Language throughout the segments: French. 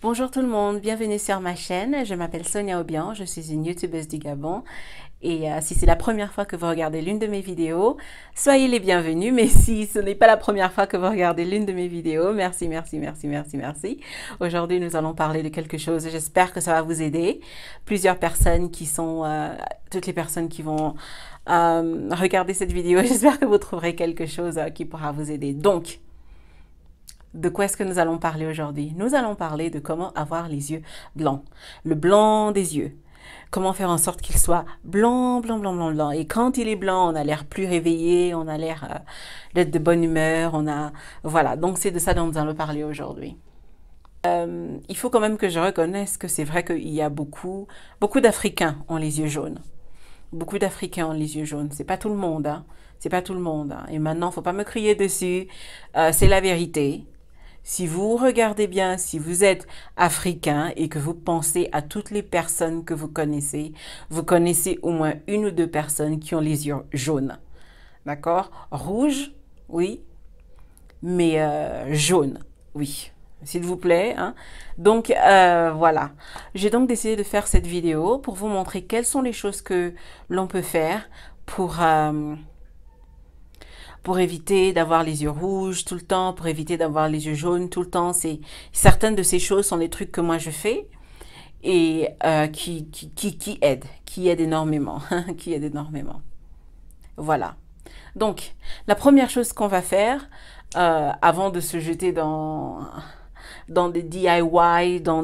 Bonjour tout le monde, bienvenue sur ma chaîne. Je m'appelle Sonia Obian, je suis une youtubeuse du Gabon. Et si c'est la première fois que vous regardez l'une de mes vidéos, soyez les bienvenus. Mais si ce n'est pas la première fois que vous regardez l'une de mes vidéos, merci, merci, merci, merci, merci. Aujourd'hui, nous allons parler de quelque chose. J'espère que ça va vous aider. Plusieurs personnes qui sont, toutes les personnes qui vont regarder cette vidéo, j'espère que vous trouverez quelque chose qui pourra vous aider. Donc, de quoi est-ce que nous allons parler aujourd'hui? Nous allons parler de comment avoir les yeux blancs. Le blanc des yeux. Comment faire en sorte qu'il soit blanc, blanc, blanc, blanc, blanc. Et quand il est blanc, on a l'air plus réveillé, on a l'air d'être de bonne humeur, Voilà, donc c'est de ça dont nous allons parler aujourd'hui. Il faut quand même que je reconnaisse que c'est vrai qu'il y a beaucoup d'Africains ont les yeux jaunes. Beaucoup d'Africains ont les yeux jaunes. C'est pas tout le monde, hein. C'est pas tout le monde, hein. Et maintenant, faut pas me crier dessus. C'est la vérité. Si vous regardez bien, si vous êtes africain et que vous pensez à toutes les personnes que vous connaissez au moins une ou deux personnes qui ont les yeux jaunes. D'accord? Rouge, oui, mais jaune, oui. S'il vous plaît. Hein? Donc, voilà. J'ai donc décidé de faire cette vidéo pour vous montrer quelles sont les choses que l'on peut faire pour éviter d'avoir les yeux rouges tout le temps, pour éviter d'avoir les yeux jaunes tout le temps. Certaines de ces choses sont des trucs que moi je fais et qui aident énormément, qui aident énormément. Voilà. Donc, la première chose qu'on va faire, avant de se jeter dans des DIY,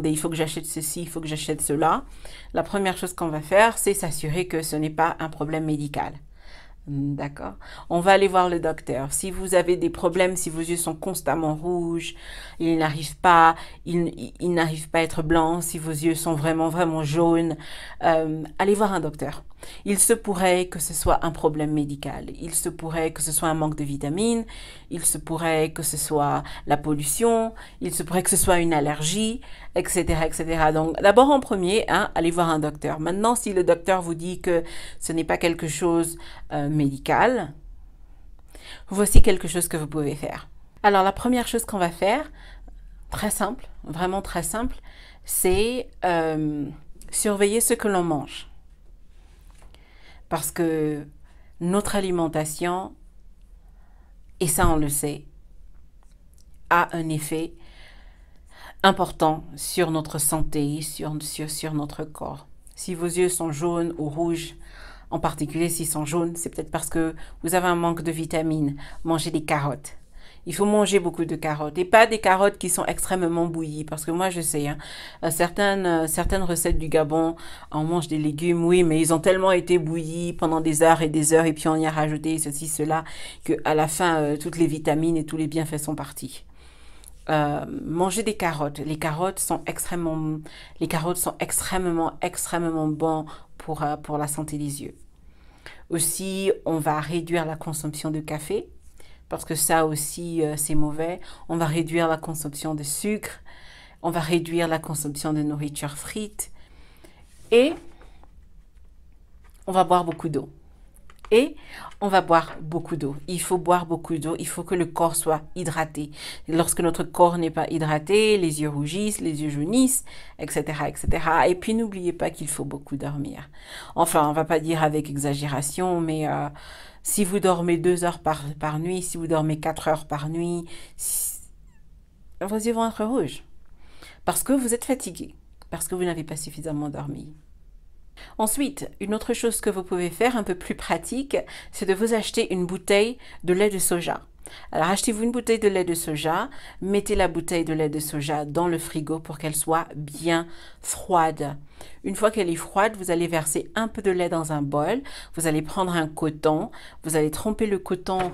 il faut que j'achète ceci, il faut que j'achète cela, la première chose qu'on va faire, c'est s'assurer que ce n'est pas un problème médical. D'accord. On va aller voir le docteur. Si vous avez des problèmes, si vos yeux sont constamment rouges, ils n'arrivent pas à être blancs, si vos yeux sont vraiment, vraiment jaunes, allez voir un docteur. Il se pourrait que ce soit un problème médical. Il se pourrait que ce soit un manque de vitamines. Il se pourrait que ce soit la pollution. Il se pourrait que ce soit une allergie, etc., etc. Donc, d'abord en premier, hein, allez voir un docteur. Maintenant, si le docteur vous dit que ce n'est pas quelque chose médical, voici quelque chose que vous pouvez faire. Alors, la première chose qu'on va faire, très simple, vraiment très simple, c'est surveiller ce que l'on mange. Parce que notre alimentation, et ça on le sait, a un effet important sur notre santé, sur notre corps. Si vos yeux sont jaunes ou rouges, en particulier s'ils sont jaunes, c'est peut-être parce que vous avez un manque de vitamines. Mangez des carottes. Il faut manger beaucoup de carottes et pas des carottes qui sont extrêmement bouillies parce que moi je sais, hein, certaines recettes du Gabon, on mange des légumes, oui, mais ils ont tellement été bouillis pendant des heures et des heures et puis on y a rajouté ceci, cela, que à la fin toutes les vitamines et tous les bienfaits sont partis. Manger des carottes. Les carottes sont extrêmement bons pour la santé des yeux. Aussi, on va réduire la consommation de café. Parce que ça aussi, c'est mauvais. On va réduire la consommation de sucre. On va réduire la consommation de nourriture frite. Et on va boire beaucoup d'eau. Il faut boire beaucoup d'eau. Il faut que le corps soit hydraté. Lorsque notre corps n'est pas hydraté, les yeux rougissent, les yeux jaunissent, etc., etc. Et puis, n'oubliez pas qu'il faut beaucoup dormir. Enfin, on va pas dire avec exagération, mais si vous dormez 2 heures par nuit, si vous dormez 4 heures par nuit, vos yeux vont être rouges. Parce que vous êtes fatigué. Parce que vous n'avez pas suffisamment dormi. Ensuite, une autre chose que vous pouvez faire un peu plus pratique, c'est de vous acheter une bouteille de lait de soja. Alors, achetez-vous une bouteille de lait de soja, mettez la bouteille de lait de soja dans le frigo pour qu'elle soit bien froide. Une fois qu'elle est froide, vous allez verser un peu de lait dans un bol, vous allez prendre un coton, vous allez tremper le coton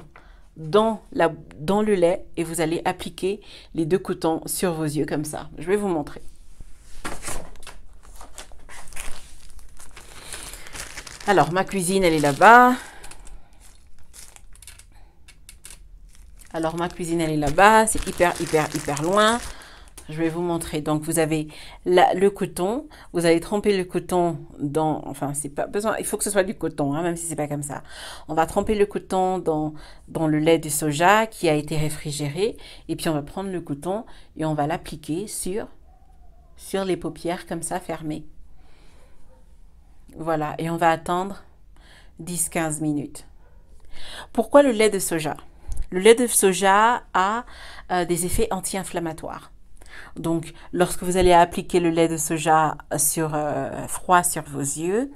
dans le lait et vous allez appliquer les 2 cotons sur vos yeux comme ça. Je vais vous montrer. Alors, ma cuisine, elle est là-bas. C'est hyper loin. Je vais vous montrer. Donc, vous avez le coton. Vous allez tremper le coton dans... Enfin, c'est pas besoin... Il faut que ce soit du coton, hein, même si c'est pas comme ça. On va tremper le coton dans le lait de soja qui a été réfrigéré. Et puis, on va prendre le coton et on va l'appliquer sur sur les paupières comme ça fermées. Voilà, et on va attendre 10-15 minutes. Pourquoi le lait de soja? Le lait de soja a des effets anti-inflammatoires. Donc, lorsque vous allez appliquer le lait de soja froid sur vos yeux,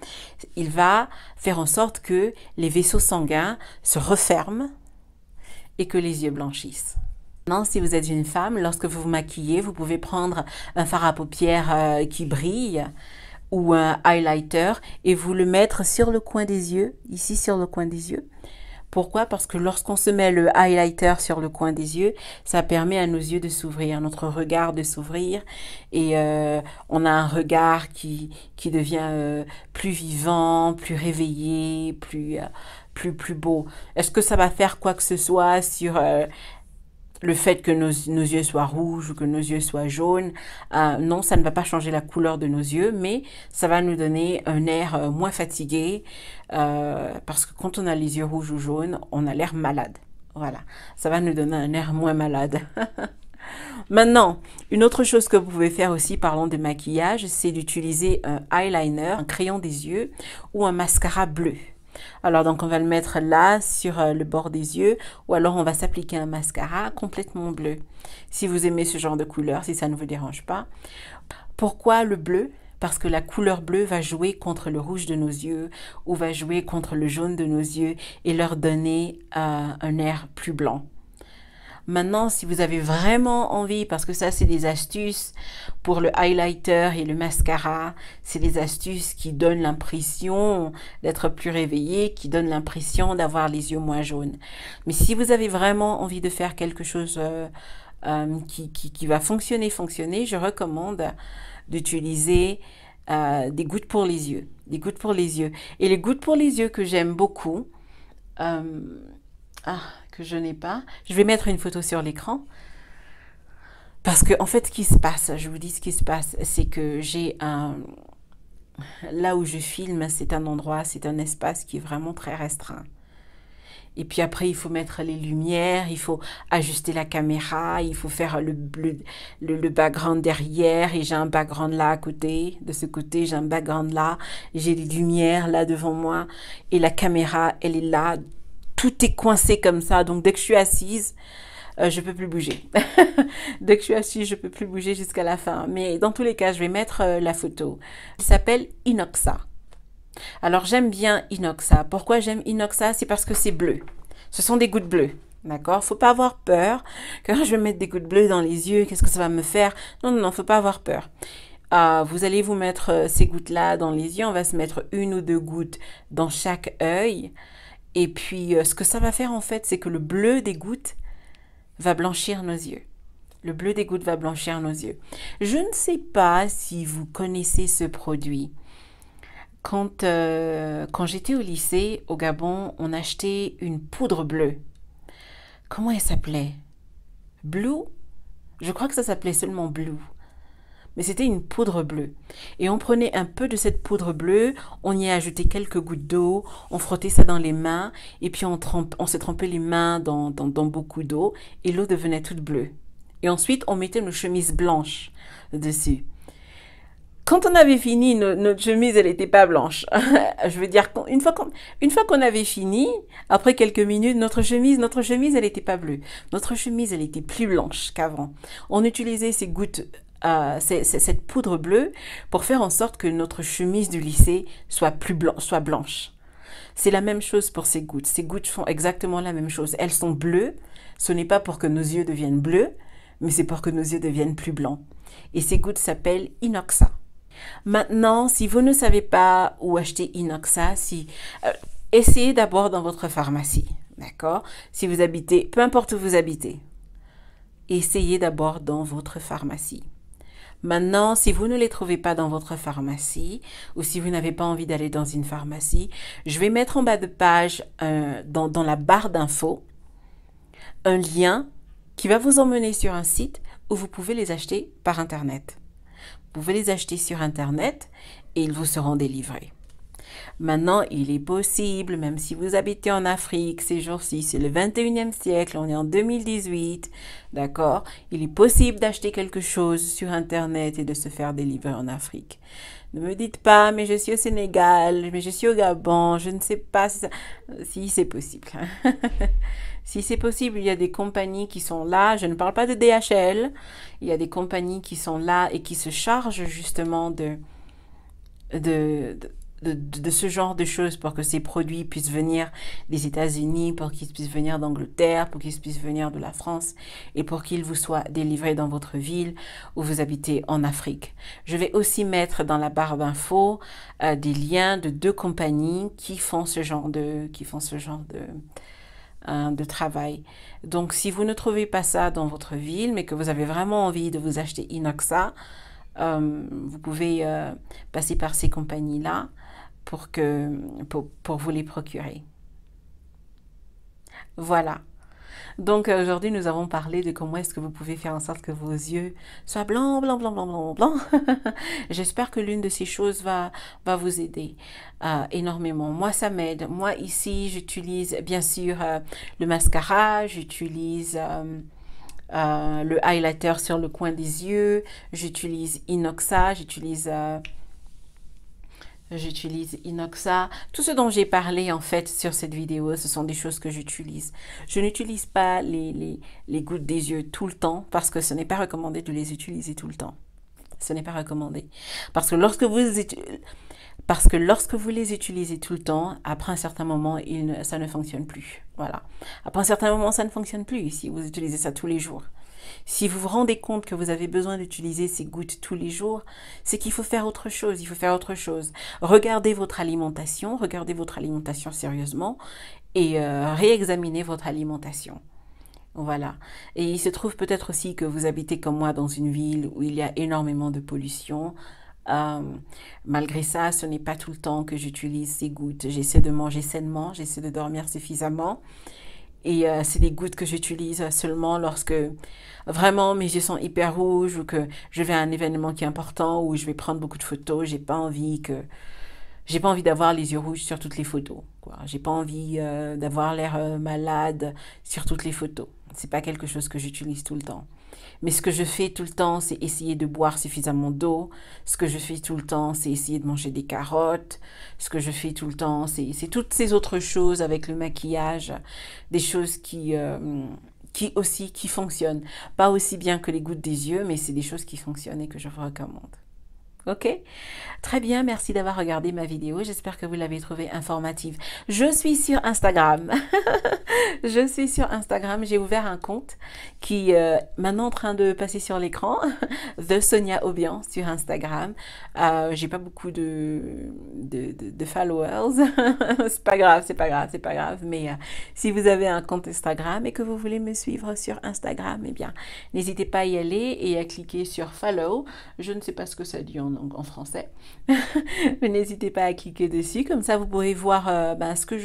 il va faire en sorte que les vaisseaux sanguins se referment et que les yeux blanchissent. Maintenant, si vous êtes une femme, lorsque vous vous maquillez, vous pouvez prendre un fard à paupières qui brille ou un highlighter et vous le mettre sur le coin des yeux, ici sur le coin des yeux. Pourquoi? Parce que lorsqu'on se met le highlighter sur le coin des yeux, ça permet à nos yeux de s'ouvrir, notre regard de s'ouvrir et on a un regard qui devient plus vivant, plus réveillé, plus beau. Est-ce que ça va faire quoi que ce soit sur le fait que nos yeux soient rouges ou que nos yeux soient jaunes? Non, ça ne va pas changer la couleur de nos yeux, mais ça va nous donner un air moins fatigué, parce que quand on a les yeux rouges ou jaunes, on a l'air malade. Voilà, ça va nous donner un air moins malade. Maintenant, une autre chose que vous pouvez faire aussi, parlant de maquillage, c'est d'utiliser un eyeliner, un crayon des yeux ou un mascara bleu. Alors, donc, on va le mettre là, sur le bord des yeux, ou alors on va s'appliquer un mascara complètement bleu. Si vous aimez ce genre de couleur, si ça ne vous dérange pas. Pourquoi le bleu? Parce que la couleur bleue va jouer contre le rouge de nos yeux, ou va jouer contre le jaune de nos yeux, et leur donner un air plus blanc. Maintenant, si vous avez vraiment envie, parce que ça, c'est des astuces pour le highlighter et le mascara, c'est des astuces qui donnent l'impression d'être plus réveillé, qui donnent l'impression d'avoir les yeux moins jaunes. Mais si vous avez vraiment envie de faire quelque chose qui va fonctionner, je recommande d'utiliser des gouttes pour les yeux. Des gouttes pour les yeux. Et les gouttes pour les yeux que j'aime beaucoup, que je n'ai pas. Je vais mettre une photo sur l'écran. Parce que, en fait, ce qui se passe, je vous dis ce qui se passe, c'est que j'ai là où je filme, c'est un endroit, c'est un espace qui est vraiment très restreint. Et puis après, il faut mettre les lumières, il faut ajuster la caméra, il faut faire le background derrière, et j'ai un background là à côté, de ce côté, j'ai un background là, j'ai les lumières là devant moi, et la caméra, elle est là. Tout est coincé comme ça, donc dès que je suis assise, je peux plus bouger. Dès que je suis assise, je peux plus bouger jusqu'à la fin. Mais dans tous les cas, je vais mettre la photo. Elle s'appelle Inoxa. Alors j'aime bien Inoxa. Pourquoi j'aime Inoxa? C'est parce que c'est bleu. Ce sont des gouttes bleues. D'accord? Faut pas avoir peur. Quand je vais mettre des gouttes bleues dans les yeux, qu'est-ce que ça va me faire? Non, non, non, faut pas avoir peur. Vous allez vous mettre ces gouttes-là dans les yeux. On va se mettre 1 ou 2 gouttes dans chaque œil. Et puis, ce que ça va faire, en fait, c'est que le bleu des gouttes va blanchir nos yeux. Le bleu des gouttes va blanchir nos yeux. Je ne sais pas si vous connaissez ce produit. Quand j'étais au lycée, au Gabon, on achetait une poudre bleue. Comment elle s'appelait? Blue? Je crois que ça s'appelait seulement Blue. Mais c'était une poudre bleue. Et on prenait un peu de cette poudre bleue, on y a ajouté quelques gouttes d'eau, on frottait ça dans les mains, et puis on se trempait les mains dans beaucoup d'eau, et l'eau devenait toute bleue. Et ensuite, on mettait nos chemises blanches dessus. Quand on avait fini, notre chemise, elle n'était pas blanche. Je veux dire, une fois qu'on avait fini, après quelques minutes, notre chemise, elle n'était pas bleue. Notre chemise, elle était plus blanche qu'avant. On utilisait ces gouttes, cette poudre bleue pour faire en sorte que notre chemise du lycée soit blanche. C'est la même chose pour ces gouttes. Ces gouttes font exactement la même chose. Elles sont bleues. Ce n'est pas pour que nos yeux deviennent bleus, mais c'est pour que nos yeux deviennent plus blancs. Et ces gouttes s'appellent Inoxa. Maintenant, si vous ne savez pas où acheter Inoxa, essayez d'abord dans votre pharmacie. D'accord? Si vous habitez, peu importe où vous habitez, essayez d'abord dans votre pharmacie. Maintenant, si vous ne les trouvez pas dans votre pharmacie ou si vous n'avez pas envie d'aller dans une pharmacie, je vais mettre en bas de page, dans la barre d'infos, un lien qui va vous emmener sur un site où vous pouvez les acheter par Internet. Vous pouvez les acheter sur Internet et ils vous seront délivrés. Maintenant, il est possible, même si vous habitez en Afrique ces jours-ci, c'est le 21e siècle, on est en 2018, d'accord? Il est possible d'acheter quelque chose sur Internet et de se faire délivrer en Afrique. Ne me dites pas, mais je suis au Sénégal, mais je suis au Gabon, je ne sais pas si, si c'est possible. Si c'est possible, il y a des compagnies qui sont là, je ne parle pas de DHL, il y a des compagnies qui sont là et qui se chargent justement de, de ce genre de choses pour que ces produits puissent venir des États-Unis, pour qu'ils puissent venir d'Angleterre, pour qu'ils puissent venir de la France et pour qu'ils vous soient délivrés dans votre ville où vous habitez en Afrique. Je vais aussi mettre dans la barre d'infos des liens de 2 compagnies qui font ce genre de travail. Donc, si vous ne trouvez pas ça dans votre ville, mais que vous avez vraiment envie de vous acheter Inoxa, vous pouvez passer par ces compagnies-là pour vous les procurer. Voilà. Donc aujourd'hui, nous avons parlé de comment est-ce que vous pouvez faire en sorte que vos yeux soient blancs, blancs, blancs, blancs, blancs, blancs. J'espère que l'une de ces choses va vous aider énormément. Moi, ça m'aide. Moi, ici, j'utilise bien sûr le mascara, j'utilise le highlighter sur le coin des yeux, j'utilise Inoxa, j'utilise Inoxa. Tout ce dont j'ai parlé en fait sur cette vidéo, ce sont des choses que j'utilise. Je n'utilise pas les gouttes des yeux tout le temps parce que ce n'est pas recommandé de les utiliser tout le temps. Ce n'est pas recommandé. Parce que lorsque vous les utilisez tout le temps, après un certain moment, ça ne fonctionne plus. Voilà. Après un certain moment, ça ne fonctionne plus si vous utilisez ça tous les jours. Si vous vous rendez compte que vous avez besoin d'utiliser ces gouttes tous les jours, c'est qu'il faut faire autre chose. Il faut faire autre chose. Regardez votre alimentation sérieusement et réexaminez votre alimentation. Voilà. Et il se trouve peut-être aussi que vous habitez comme moi dans une ville où il y a énormément de pollution. Malgré ça, ce n'est pas tout le temps que j'utilise ces gouttes. J'essaie de manger sainement, j'essaie de dormir suffisamment. Et c'est des gouttes que j'utilise seulement lorsque vraiment mes yeux sont hyper rouges ou que je vais à un événement qui est important ou je vais prendre beaucoup de photos. J'ai pas envie d'avoir les yeux rouges sur toutes les photos, quoi. J'ai pas envie d'avoir l'air malade sur toutes les photos. C'est pas quelque chose que j'utilise tout le temps. Mais ce que je fais tout le temps, c'est essayer de boire suffisamment d'eau. Ce que je fais tout le temps, c'est essayer de manger des carottes. Ce que je fais tout le temps, c'est toutes ces autres choses avec le maquillage. Des choses qui fonctionnent. Pas aussi bien que les gouttes des yeux, mais c'est des choses qui fonctionnent et que je vous recommande. Ok? Très bien, merci d'avoir regardé ma vidéo. J'espère que vous l'avez trouvée informative. Je suis sur Instagram. Je suis sur Instagram. J'ai ouvert un compte qui est maintenant en train de passer sur l'écran. The Sonia Obian sur Instagram. J'ai pas beaucoup de followers. C'est pas grave, c'est pas grave, c'est pas grave. Mais si vous avez un compte Instagram et que vous voulez me suivre sur Instagram, eh bien, n'hésitez pas à y aller et à cliquer sur follow. Je ne sais pas ce que ça dit en français. Mais n'hésitez pas à cliquer dessus, comme ça vous pourrez voir ce que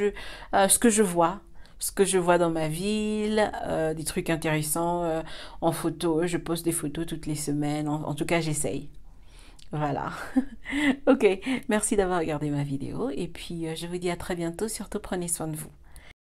je vois dans ma ville, des trucs intéressants en photo. Je poste des photos toutes les semaines, en tout cas j'essaye. Voilà. Ok, merci d'avoir regardé ma vidéo et puis je vous dis à très bientôt, surtout prenez soin de vous.